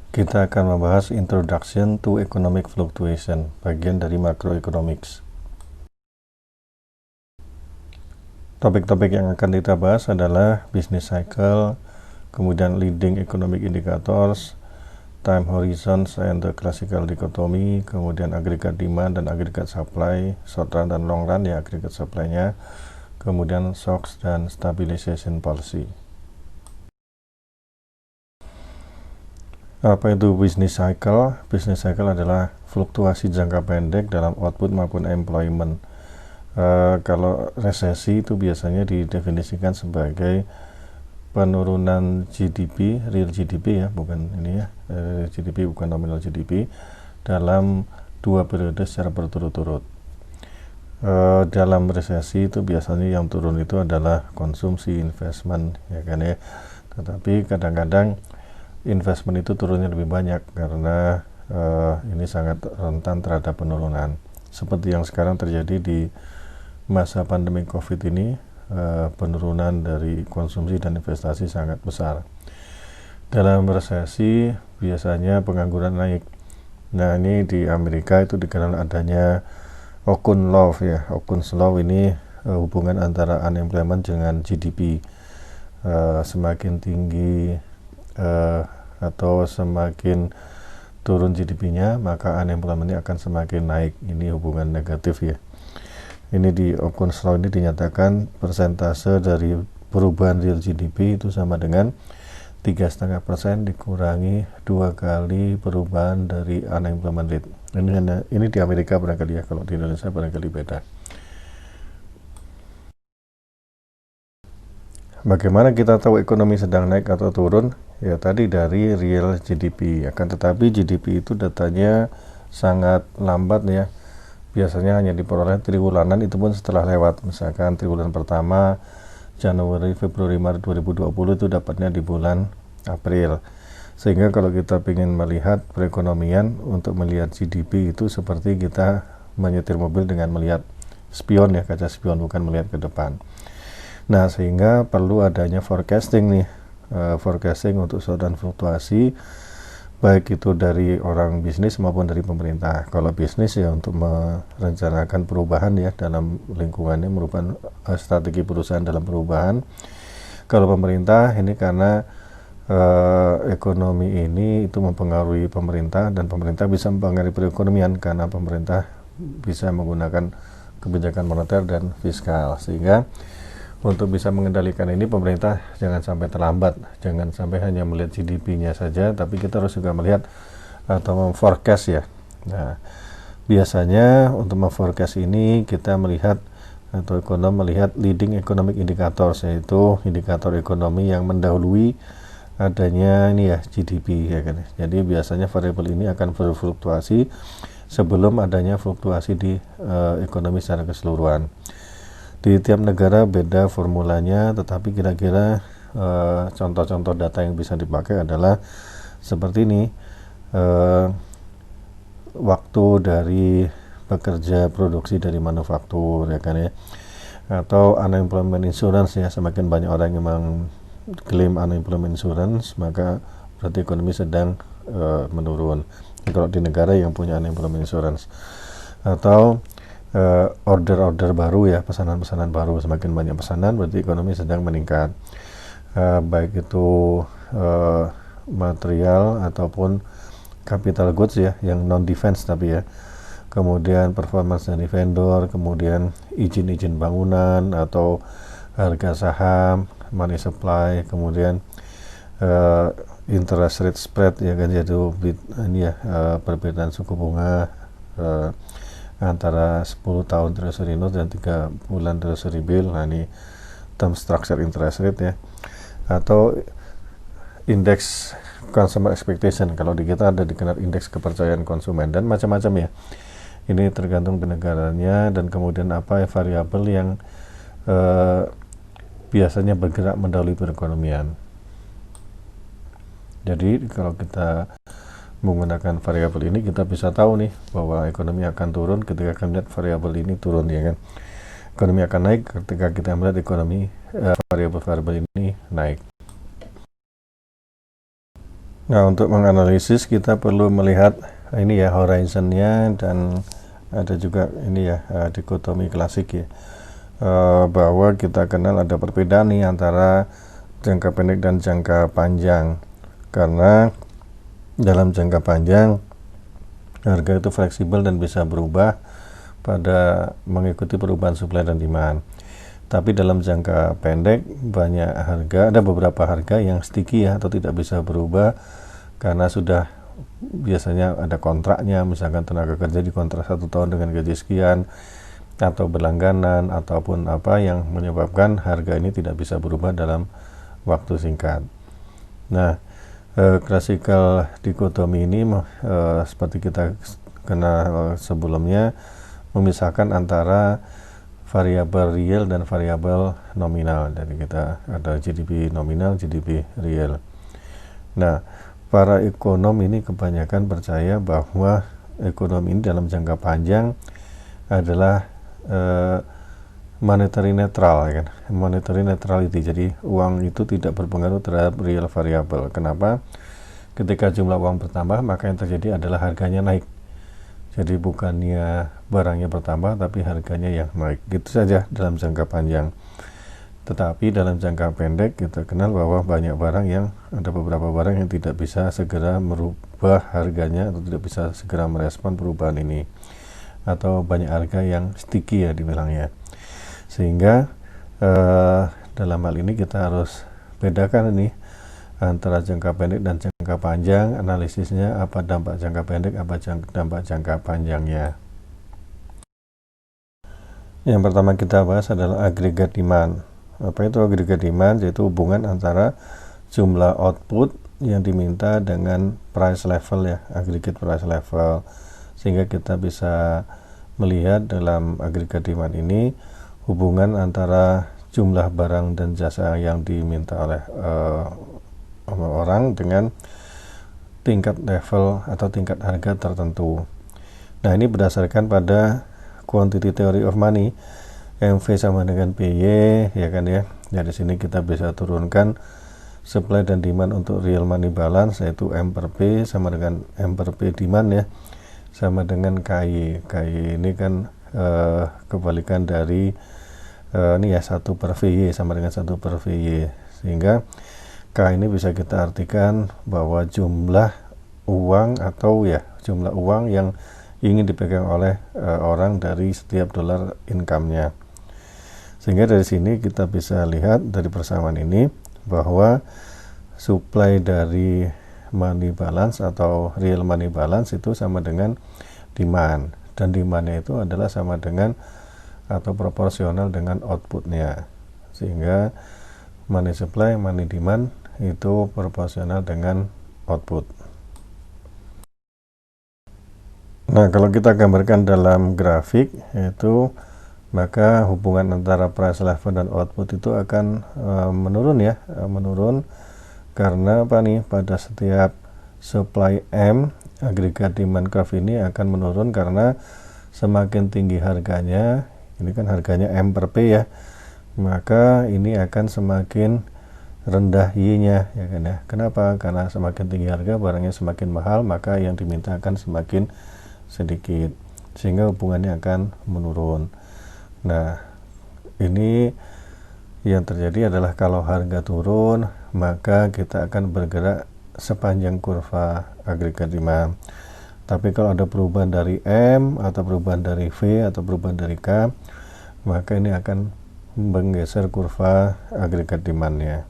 Kita akan membahas Introduction to Economic Fluctuation, bagian dari Macroeconomics. Topik-topik yang akan kita bahas adalah Business Cycle, kemudian Leading Economic Indicators, Time Horizons and the Classical Dichotomy, kemudian Aggregate Demand dan Aggregate Supply, Short Run dan Long Run ya Aggregate Supply-nya, kemudian Shocks dan Stabilization Policy. Apa itu business cycle? Business cycle adalah fluktuasi jangka pendek dalam output maupun employment. Kalau resesi itu biasanya didefinisikan sebagai penurunan GDP, real GDP ya, bukan ini ya, GDP bukan nominal GDP, dalam 2 periode secara berturut-turut. Dalam resesi itu biasanya yang turun itu adalah konsumsi, investment, ya kan ya. Tetapi kadang-kadang investment itu turunnya lebih banyak karena ini sangat rentan terhadap penurunan. Seperti yang sekarang terjadi di masa pandemi COVID ini, penurunan dari konsumsi dan investasi sangat besar. Dalam resesi biasanya pengangguran naik. Nah, ini di Amerika itu dikenal adanya Okun's Law ya. Okun's Law ini hubungan antara unemployment dengan GDP. Semakin tinggi atau semakin turun GDP-nya, maka unemployment-nya akan semakin naik. Ini hubungan negatif ya. Ini di Okun's Law ini dinyatakan persentase dari perubahan real GDP itu sama dengan 3,5% dikurangi 2 kali perubahan dari unemployment rate. Ini di Amerika barangkali ya, kalau di Indonesia barangkali beda. Bagaimana kita tahu ekonomi sedang naik atau turun? Ya tadi dari real GDP. Akan tetapi GDP itu datanya sangat lambat ya. Biasanya hanya diperoleh triwulanan, itu pun setelah lewat. Misalkan triwulan pertama Januari, Februari, Maret 2020 itu dapatnya di bulan April. Sehingga kalau kita ingin melihat perekonomian, untuk melihat GDP itu seperti kita menyetir mobil dengan melihat spion ya, kaca spion, bukan melihat ke depan. Nah, sehingga perlu adanya forecasting nih, forecasting untuk suatu fluktuasi, baik itu dari orang bisnis maupun dari pemerintah. Kalau bisnis ya untuk merencanakan perubahan ya dalam lingkungannya, merupakan strategi perusahaan dalam perubahan. Kalau pemerintah ini karena ekonomi ini itu mempengaruhi pemerintah, dan pemerintah bisa mempengaruhi perekonomian karena pemerintah bisa menggunakan kebijakan moneter dan fiskal. Sehingga untuk bisa mengendalikan ini, pemerintah jangan sampai terlambat, jangan sampai hanya melihat GDP-nya saja, tapi kita harus juga melihat atau memforecast ya. Nah, biasanya untuk memforecast ini kita melihat atau ekonom melihat leading economic indicators, yaitu indikator ekonomi yang mendahului adanya ini ya, GDP ya kan. Jadi biasanya variabel ini akan berfluktuasi sebelum adanya fluktuasi di ekonomi secara keseluruhan. Di tiap negara beda formulanya, tetapi kira-kira contoh-contoh data yang bisa dipakai adalah seperti ini. Waktu dari pekerja produksi dari manufaktur ya kan ya, atau unemployment insurance ya, semakin banyak orang yang mengklaim unemployment insurance, maka berarti ekonomi sedang menurun. Kalau di negara yang punya unemployment insurance, atau order-order baru ya, pesanan-pesanan baru, semakin banyak pesanan berarti ekonomi sedang meningkat, baik itu material ataupun capital goods ya, yang non defense tapi ya, kemudian performance dari vendor, kemudian izin-izin bangunan atau harga saham, money supply, kemudian interest rate spread ya kan, yaitu ini ya, perbedaan suku bunga antara 10 tahun treasury note dan 3 bulan treasury bill. Nah, ini term structure interest rate ya, atau indeks consumer expectation. Kalau di kita ada dikenal indeks kepercayaan konsumen, dan macam-macam ya. Ini tergantung negaranya, dan kemudian apa ya, variabel yang biasanya bergerak mendahului perekonomian. Jadi kalau kita menggunakan variabel ini, kita bisa tahu nih bahwa ekonomi akan turun ketika kita melihat variabel ini turun ya kan. Ekonomi akan naik ketika kita melihat variabel ini naik. Nah, untuk menganalisis kita perlu melihat ini ya horizonnya, dan ada juga ini ya dikotomi klasik ya, bahwa kita kenal ada perbedaan nih antara jangka pendek dan jangka panjang. Karena dalam jangka panjang harga itu fleksibel dan bisa berubah pada mengikuti perubahan supply dan demand. Tapi dalam jangka pendek ada beberapa harga yang sticky ya, atau tidak bisa berubah karena sudah biasanya ada kontraknya, misalkan tenaga kerja dikontrak 1 tahun dengan gaji sekian, atau berlangganan, ataupun apa yang menyebabkan harga ini tidak bisa berubah dalam waktu singkat. Nah, classical dikotomi ini seperti kita kenal sebelumnya, memisahkan antara variabel real dan variabel nominal. Jadi kita ada GDP nominal, GDP real. Nah, para ekonom ini kebanyakan percaya bahwa ekonomi ini dalam jangka panjang adalah monetary neutral, kan? Monetary neutrality. Jadi uang itu tidak berpengaruh terhadap real variable. Kenapa? Ketika jumlah uang bertambah, maka yang terjadi adalah harganya naik. Jadi bukannya barangnya bertambah, tapi harganya yang naik. Gitu saja dalam jangka panjang. Tetapi dalam jangka pendek kita kenal bahwa ada beberapa barang yang tidak bisa segera merubah harganya, atau tidak bisa segera merespon perubahan ini, atau banyak harga yang sticky ya dibilangnya. Sehingga dalam hal ini kita harus bedakan ini antara jangka pendek dan jangka panjang. Analisisnya apa dampak jangka pendek, apa dampak jangka panjangnya. Yang pertama kita bahas adalah agregat demand. Apa itu agregat demand? Yaitu hubungan antara jumlah output yang diminta dengan price level ya, aggregate price level. Sehingga kita bisa melihat dalam agregat demand ini hubungan antara jumlah barang dan jasa yang diminta oleh orang dengan tingkat level atau tingkat harga tertentu. Nah, ini berdasarkan pada quantity theory of money, MV sama dengan PY, ya kan ya. Dari sini kita bisa turunkan supply dan demand untuk real money balance, yaitu M per P sama dengan M per P demand ya, sama dengan KY. KY ini kan kebalikan dari ini ya, 1 per VY sama dengan 1 per VY. Sehingga K ini bisa kita artikan bahwa jumlah uang jumlah uang yang ingin dipegang oleh orang dari setiap dolar income-nya. Sehingga dari sini kita bisa lihat dari persamaan ini bahwa supply dari money balance atau real money balance itu sama dengan demand, dan demand-nya itu adalah sama dengan atau proporsional dengan output-nya. Sehingga money supply, money demand itu proporsional dengan output. Nah, kalau kita gambarkan dalam grafik, yaitu maka hubungan antara price level dan output itu akan menurun ya, menurun karena apa nih, pada setiap supply M, agregat demand curve ini akan menurun karena semakin tinggi harganya, ini kan harganya M per P ya, maka ini akan semakin rendah Y-nya, ya kan ya. Kenapa? Karena semakin tinggi harga, barangnya semakin mahal, maka yang diminta akan semakin sedikit, sehingga hubungannya akan menurun. Nah, ini yang terjadi adalah kalau harga turun, maka kita akan bergerak sepanjang kurva agregat demand. Tapi kalau ada perubahan dari M, atau perubahan dari V, atau perubahan dari K, maka ini akan menggeser kurva agregat demand-nya.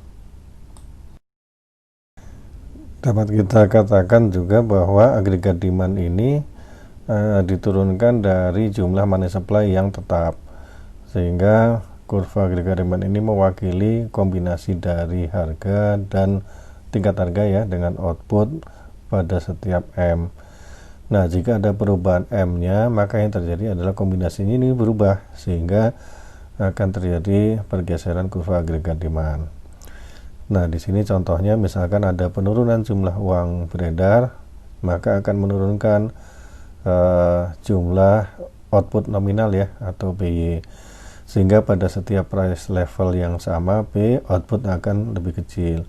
Dapat kita katakan juga bahwa agregat demand ini diturunkan dari jumlah money supply yang tetap, sehingga kurva agregat demand ini mewakili kombinasi dari harga dan tingkat harga ya dengan output pada setiap M. Nah, jika ada perubahan M-nya, maka yang terjadi adalah kombinasinya ini berubah, sehingga akan terjadi pergeseran kurva agregat demand. Nah, di sini contohnya misalkan ada penurunan jumlah uang beredar, maka akan menurunkan jumlah output nominal ya, atau PY. Sehingga pada setiap price level yang sama, P output akan lebih kecil.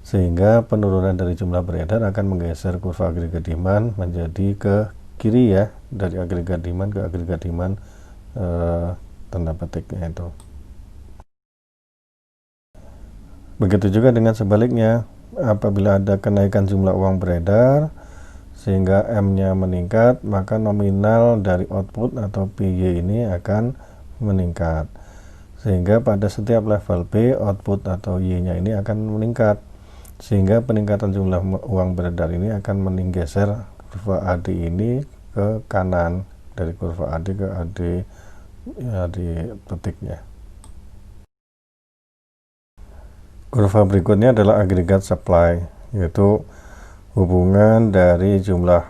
sehingga penurunan dari jumlah beredar akan menggeser kurva agregat demand menjadi ke kiri ya, dari agregat demand ke agregat demand tanda petiknya itu. Begitu juga dengan sebaliknya, apabila ada kenaikan jumlah uang beredar sehingga M-nya meningkat, maka nominal dari output atau PY ini akan meningkat, sehingga pada setiap level P, output atau Y-nya ini akan meningkat, sehingga peningkatan jumlah uang beredar ini akan menggeser kurva AD ini ke kanan, dari kurva AD ke AD ya, di petiknya. Kurva berikutnya adalah agregat supply, yaitu hubungan dari jumlah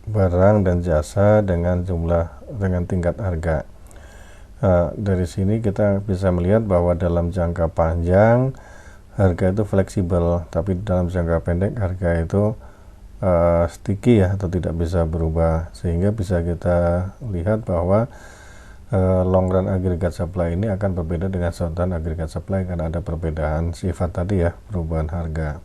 barang dan jasa dengan tingkat harga. Dari sini kita bisa melihat bahwa dalam jangka panjang harga itu fleksibel, tapi dalam jangka pendek harga itu sticky ya, atau tidak bisa berubah, sehingga bisa kita lihat bahwa long run agregat supply ini akan berbeda dengan short run agregat supply karena ada perbedaan sifat tadi ya, perubahan harga.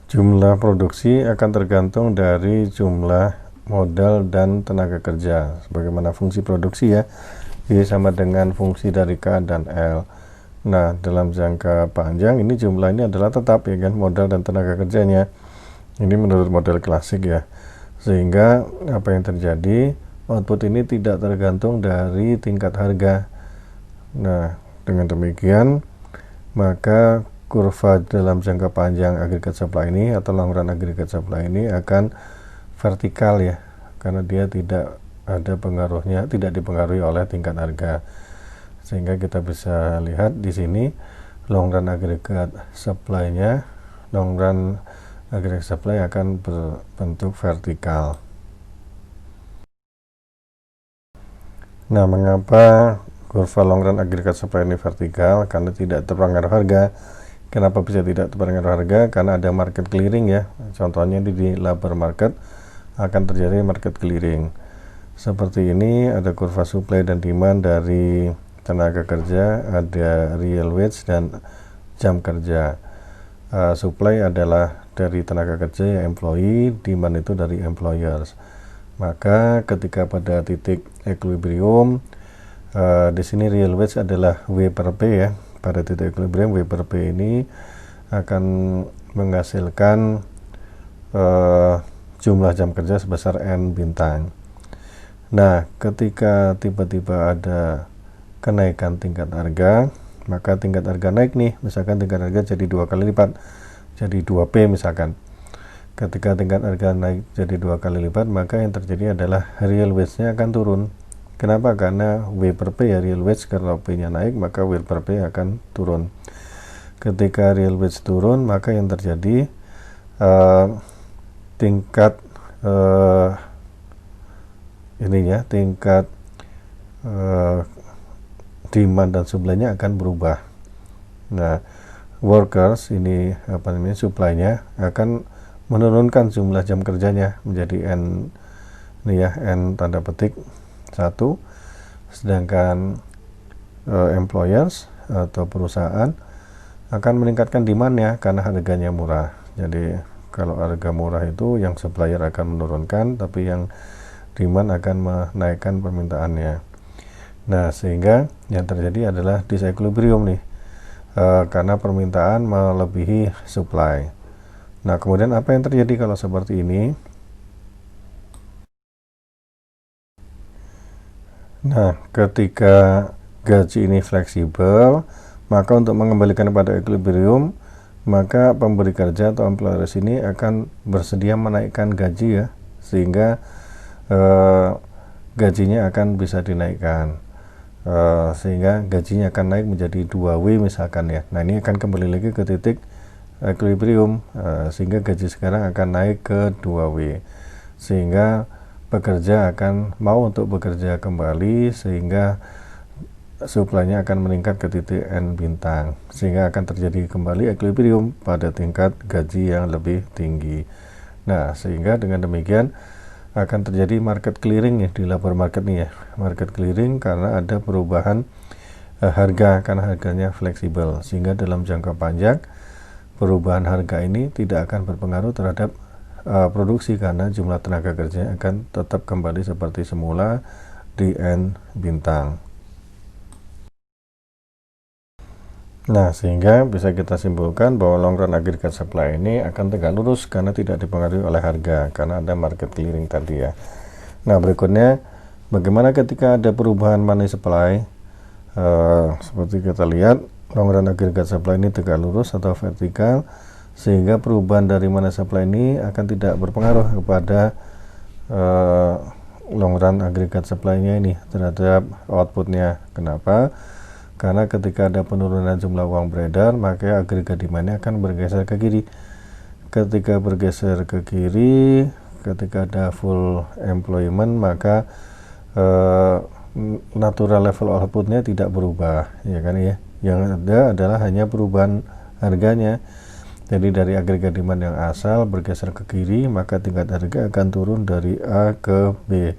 Jumlah produksi akan tergantung dari jumlah modal dan tenaga kerja. Sebagaimana fungsi produksi ya, Y sama dengan fungsi dari K dan L. Nah, dalam jangka panjang ini jumlah ini adalah tetap ya kan, modal dan tenaga kerjanya. Ini menurut model klasik ya. Sehingga apa yang terjadi, output ini tidak tergantung dari tingkat harga. Nah, dengan demikian maka kurva dalam jangka panjang agregat supply ini atau long run agregat supply ini akan vertikal ya, karena dia tidak ada pengaruhnya, tidak dipengaruhi oleh tingkat harga. Sehingga kita bisa lihat di sini long run agregat supply-nya, long run agregat supply akan berbentuk vertikal. Nah, mengapa kurva long run agregat supply ini vertikal? Karena tidak terpengaruh harga. Kenapa bisa tidak terpengaruh harga? Karena ada market clearing ya. Contohnya di labor market akan terjadi market clearing. Seperti ini ada kurva supply dan demand dari tenaga kerja, ada real wage dan jam kerja. Supply adalah dari tenaga kerja ya, employee, demand itu dari employers. Maka ketika pada titik equilibrium, di sini real wage adalah W per P ya. Pada titik equilibrium W per P ini akan menghasilkan jumlah jam kerja sebesar N bintang. Nah, ketika tiba-tiba ada kenaikan tingkat harga, maka tingkat harga naik nih, misalkan tingkat harga jadi 2 kali lipat, jadi 2P misalkan. Ketika tingkat harga naik jadi 2 kali lipat, maka yang terjadi adalah real wage-nya akan turun. Kenapa? Karena W per P ya, real wage, kalau P-nya naik maka W per P akan turun. Ketika real wage turun, maka yang terjadi tingkat tingkat demand dan supply-nya akan berubah. Nah, workers ini supply-nya akan menurunkan jumlah jam kerjanya menjadi N tanda petik 1, sedangkan employers atau perusahaan akan meningkatkan demand-nya karena harganya murah. Jadi kalau harga murah itu yang supplier akan menurunkan, tapi yang demand akan menaikkan permintaannya. Nah, sehingga yang terjadi adalah disequilibrium nih, karena permintaan melebihi supply. Nah, kemudian apa yang terjadi kalau seperti ini? Nah, ketika gaji ini fleksibel, maka untuk mengembalikan pada equilibrium, maka pemberi kerja atau employers ini akan bersedia menaikkan gaji ya, sehingga gajinya akan bisa dinaikkan, sehingga gajinya akan naik menjadi 2W misalkan ya. Nah, ini akan kembali lagi ke titik equilibrium, sehingga gaji sekarang akan naik ke 2W, sehingga pekerja akan mau untuk bekerja kembali, sehingga supply-nya akan meningkat ke titik N bintang, sehingga akan terjadi kembali equilibrium pada tingkat gaji yang lebih tinggi. Nah, sehingga dengan demikian akan terjadi market clearing ya di labor market nih ya, market clearing karena ada perubahan harga, karena harganya fleksibel, sehingga dalam jangka panjang perubahan harga ini tidak akan berpengaruh terhadap produksi, karena jumlah tenaga kerja akan tetap kembali seperti semula di N bintang. Nah, sehingga bisa kita simpulkan bahwa long run aggregate supply ini akan tegak lurus karena tidak dipengaruhi oleh harga, karena ada market clearing tadi ya. Nah, berikutnya bagaimana ketika ada perubahan money supply? Seperti kita lihat, long run aggregate supply ini tegak lurus atau vertikal, sehingga perubahan dari money supply ini akan tidak berpengaruh kepada long run aggregate supply-nya ini terhadap outputnya. Kenapa? Karena ketika ada penurunan jumlah uang beredar, maka agregat demand-nya akan bergeser ke kiri. Ketika bergeser ke kiri, ketika ada full employment, maka natural level output-nya tidak berubah, ya kan ya. Yang ada adalah hanya perubahan harganya. Jadi dari agregat demand yang asal bergeser ke kiri, maka tingkat harga akan turun dari A ke B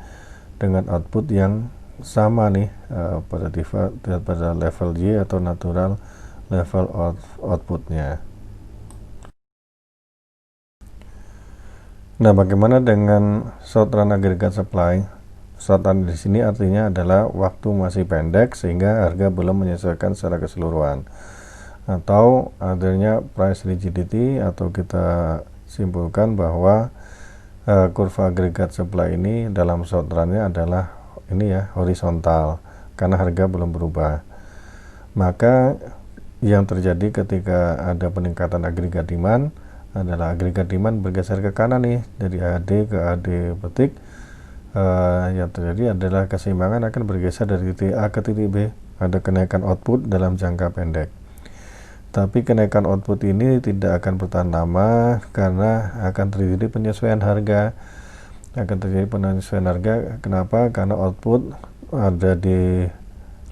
dengan output yang sama nih pada level Y atau natural level outputnya. Nah, bagaimana dengan short run aggregate supply? Short run di sini artinya adalah waktu masih pendek sehingga harga belum menyesuaikan secara keseluruhan, atau adanya price rigidity, atau kita simpulkan bahwa kurva aggregate supply ini dalam short run-nya adalah ini ya, horizontal, karena harga belum berubah. Maka yang terjadi ketika ada peningkatan agregat demand adalah agregat demand bergeser ke kanan nih, dari AD ke AD petik. Yang terjadi adalah keseimbangan akan bergeser dari titik A ke titik B. Ada kenaikan output dalam jangka pendek, tapi kenaikan output ini tidak akan bertahan lama karena akan terjadi penyesuaian harga. Kenapa? Karena output ada di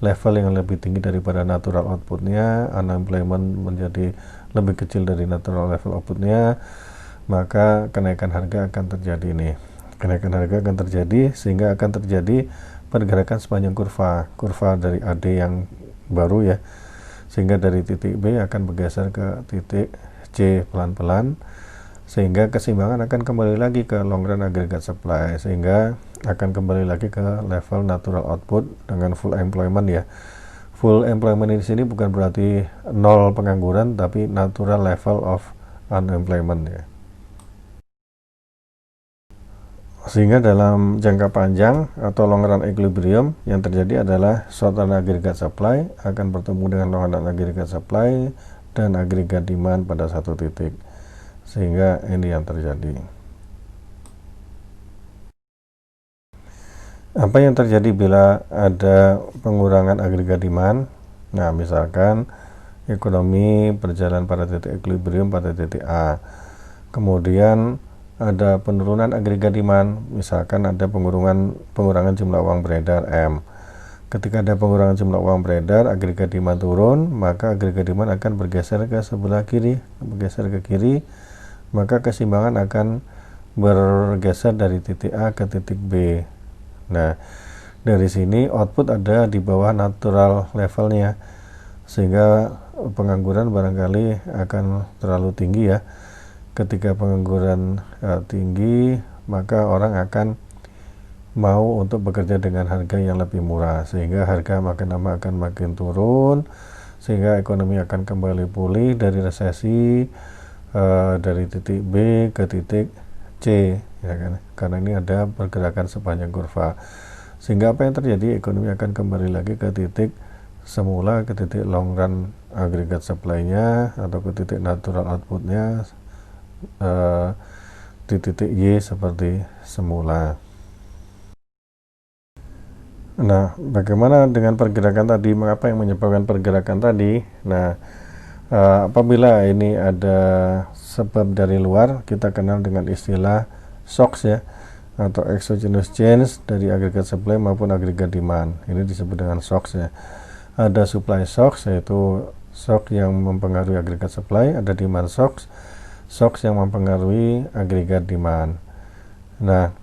level yang lebih tinggi daripada natural outputnya, unemployment menjadi lebih kecil dari natural level outputnya, maka kenaikan harga akan terjadi nih. Kenaikan harga akan terjadi sehingga akan terjadi pergerakan sepanjang kurva dari AD yang baru ya, sehingga dari titik B akan bergeser ke titik C pelan-pelan, sehingga keseimbangan akan kembali lagi ke long run aggregate supply, sehingga akan kembali lagi ke level natural output dengan full employment ya. Full employment di sini bukan berarti nol pengangguran, tapi natural level of unemployment ya. Sehingga dalam jangka panjang atau long run equilibrium yang terjadi adalah short run aggregate supply akan bertemu dengan long run aggregate supply dan agregat demand pada satu titik, sehingga ini yang terjadi. Apa yang terjadi bila ada pengurangan agregat demand? Nah, misalkan ekonomi berjalan pada titik equilibrium pada titik A, kemudian ada penurunan agregat demand, misalkan ada pengurangan jumlah uang beredar M. Ketika ada pengurangan jumlah uang beredar, agregat demand turun, maka agregat demand akan bergeser ke sebelah kiri, maka keseimbangan akan bergeser dari titik A ke titik B. Nah, dari sini output ada di bawah natural levelnya, sehingga pengangguran barangkali akan terlalu tinggi ya. Ketika pengangguran tinggi, maka orang akan mau untuk bekerja dengan harga yang lebih murah, sehingga harga makin lama akan makin turun, sehingga ekonomi akan kembali pulih dari resesi dari titik B ke titik C, ya kan? Karena ini ada pergerakan sepanjang kurva, sehingga apa yang terjadi, ekonomi akan kembali lagi ke titik semula, ke titik long run aggregate supply-nya atau ke titik natural output-nya di titik Y seperti semula. Nah, bagaimana dengan pergerakan tadi? Mengapa yang menyebabkan pergerakan tadi? Nah, apabila ini ada sebab dari luar, kita kenal dengan istilah shocks ya, atau exogenous change dari agregat supply maupun agregat demand. Ini disebut dengan shocks ya. Ada supply shocks, yaitu shock yang mempengaruhi agregat supply, ada demand shocks yang mempengaruhi agregat demand. Nah,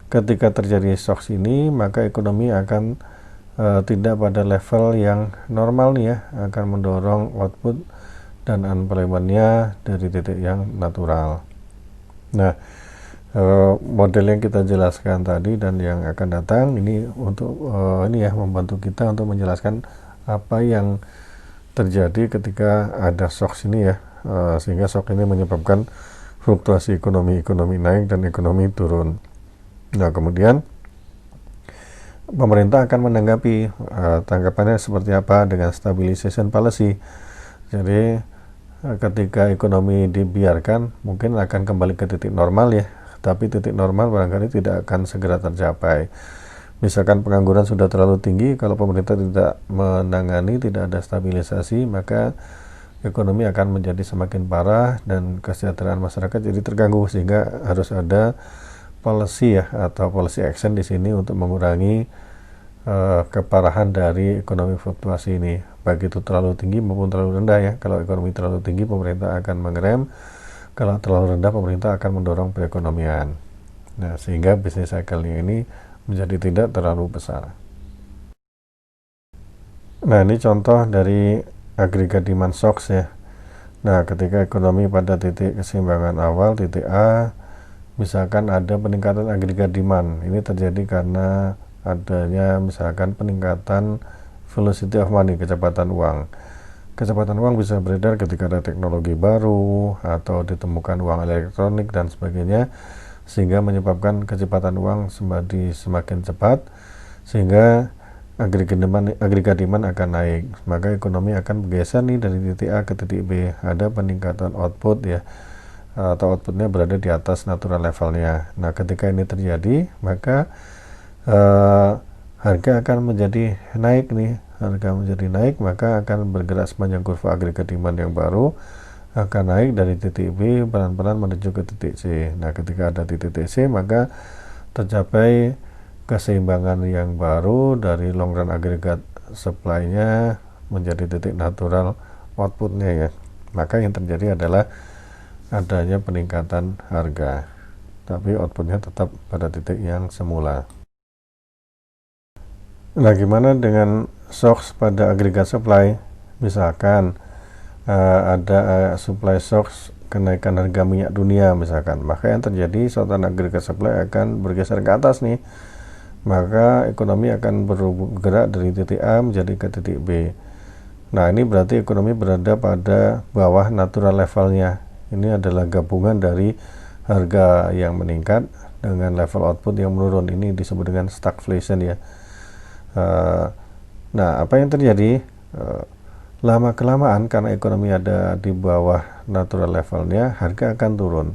ketika terjadi shocks ini, maka ekonomi akan tidak pada level yang normal nih ya, akan mendorong output dan unemployment-nya dari titik yang natural. Nah, model yang kita jelaskan tadi dan yang akan datang ini untuk ini ya, membantu kita untuk menjelaskan apa yang terjadi ketika ada shock ini ya, sehingga shock ini menyebabkan fluktuasi ekonomi naik dan ekonomi turun. Nah, kemudian pemerintah akan menanggapi tanggapannya seperti apa dengan stabilization policy. Jadi ketika ekonomi dibiarkan mungkin akan kembali ke titik normal ya, tapi titik normal barangkali tidak akan segera tercapai. Misalkan pengangguran sudah terlalu tinggi, kalau pemerintah tidak menangani, tidak ada stabilisasi, maka ekonomi akan menjadi semakin parah dan kesejahteraan masyarakat jadi terganggu, sehingga harus ada policy ya, atau policy action di sini untuk mengurangi keparahan dari ekonomi fluktuasi ini, baik itu terlalu tinggi maupun terlalu rendah ya. Kalau ekonomi terlalu tinggi, pemerintah akan mengerem; kalau terlalu rendah, pemerintah akan mendorong perekonomian. Nah, sehingga bisnis cycle ini menjadi tidak terlalu besar. Nah, ini contoh dari agregat demand shocks ya. Nah, ketika ekonomi pada titik keseimbangan awal, titik A, misalkan ada peningkatan agregat demand. Ini terjadi karena adanya misalkan peningkatan velocity of money, kecepatan uang. Kecepatan uang bisa beredar ketika ada teknologi baru atau ditemukan uang elektronik dan sebagainya, sehingga menyebabkan kecepatan uang semakin cepat, sehingga agregat demand akan naik. Maka ekonomi akan bergeser nih dari titik A ke titik B. Ada peningkatan output ya, atau outputnya berada di atas natural levelnya. Nah, ketika ini terjadi, maka harga akan menjadi naik nih. Harga menjadi naik, maka akan bergerak sepanjang kurva agregat demand yang baru, akan naik dari titik B pelan-pelan menuju ke titik C. Nah, ketika ada di titik C, maka tercapai keseimbangan yang baru dari long run agregat supply-nya menjadi titik natural output-nya ya. Maka yang terjadi adalah adanya peningkatan harga, tapi output-nya tetap pada titik yang semula. Nah, gimana dengan shocks pada agregat supply? Misalkan ada supply shocks kenaikan harga minyak dunia misalkan, maka yang terjadi sultan agregat supply akan bergeser ke atas nih, maka ekonomi akan bergerak dari titik A menjadi ke titik B. Nah, ini berarti ekonomi berada pada bawah natural levelnya. Ini adalah gabungan dari harga yang meningkat dengan level output yang menurun. Ini disebut dengan stagflation ya. Nah, apa yang terjadi? Lama-kelamaan karena ekonomi ada di bawah natural levelnya, harga akan turun.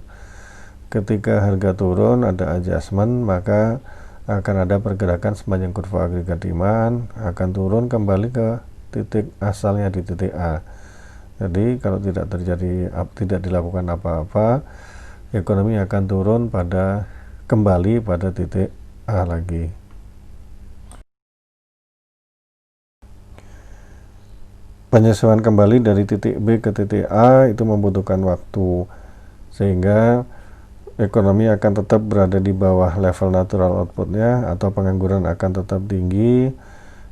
Ketika harga turun, ada adjustment, maka akan ada pergerakan sepanjang kurva agregat demand, akan turun kembali ke titik asalnya di titik A. Jadi kalau tidak dilakukan apa-apa, ekonomi akan turun kembali pada titik A lagi. Penyesuaian kembali dari titik B ke titik A itu membutuhkan waktu, sehingga ekonomi akan tetap berada di bawah level natural outputnya, atau pengangguran akan tetap tinggi.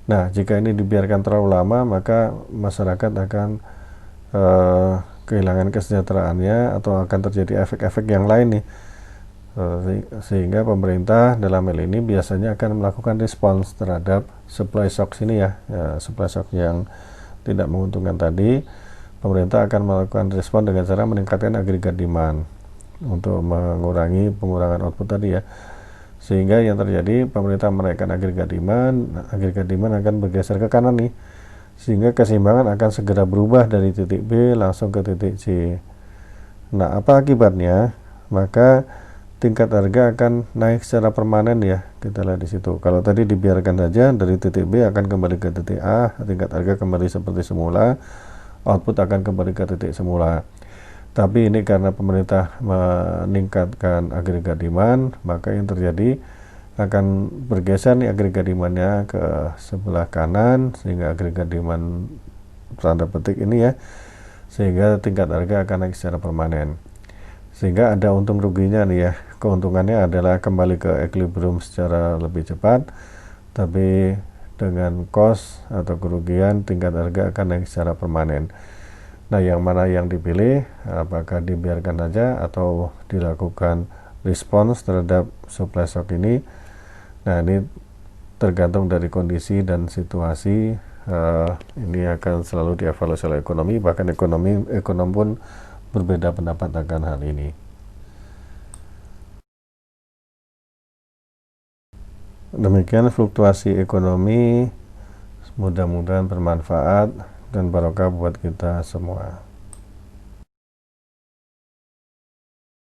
Nah, jika ini dibiarkan terlalu lama, maka masyarakat akan kehilangan kesejahteraannya, atau akan terjadi efek-efek yang lain nih. Sehingga pemerintah dalam hal ini biasanya akan melakukan respons terhadap supply shocks ini ya, supply shock yang tidak menguntungkan tadi. Pemerintah akan melakukan respon dengan cara meningkatkan agregat demand untuk mengurangi pengurangan output tadi ya, sehingga yang terjadi pemerintah menaikkan agregat demand akan bergeser ke kanan nih, sehingga keseimbangan akan segera berubah dari titik B langsung ke titik C. Nah, apa akibatnya? Maka tingkat harga akan naik secara permanen ya. Kita lihat di situ. Kalau tadi dibiarkan saja, dari titik B akan kembali ke titik A, tingkat harga kembali seperti semula, output akan kembali ke titik semula. Tapi ini karena pemerintah meningkatkan agregat demand, maka yang terjadi akan bergeser nih agregat demandnya ke sebelah kanan, sehingga agregat demand tanda petik ini ya, sehingga tingkat harga akan naik secara permanen. Sehingga ada untung ruginya nih ya. Keuntungannya adalah kembali ke equilibrium secara lebih cepat, tapi dengan cost atau kerugian, tingkat harga akan naik secara permanen. Nah, yang mana yang dipilih, apakah dibiarkan saja atau dilakukan respons terhadap supply shock ini? Nah, ini tergantung dari kondisi dan situasi. Ini akan selalu dievaluasi oleh ekonomi, bahkan ekonom pun berbeda pendapat akan hal ini. Demikian fluktuasi ekonomi, mudah-mudahan bermanfaat dan barokah buat kita semua.